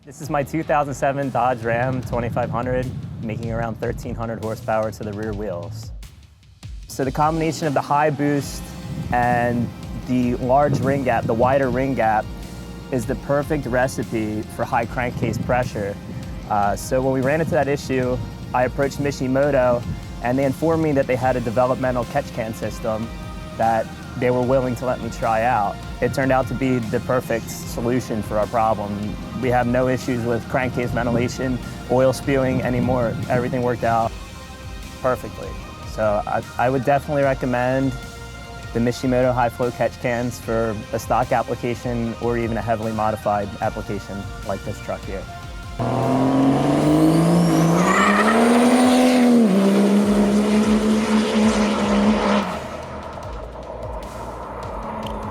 This is my 2007 Dodge Ram 2500, making around 1,300 horsepower to the rear wheels. So the combination of the high boost and the large ring gap, the wider ring gap, is the perfect recipe for high crankcase pressure. So when we ran into that issue, I approached Mishimoto, and they informed me that they had a developmental catch can system that they were willing to let me try out. It turned out to be the perfect solution for our problem. We have no issues with crankcase ventilation, oil spewing anymore. Everything worked out perfectly. So I would definitely recommend the Mishimoto high flow catch cans for a stock application or even a heavily modified application like this truck here.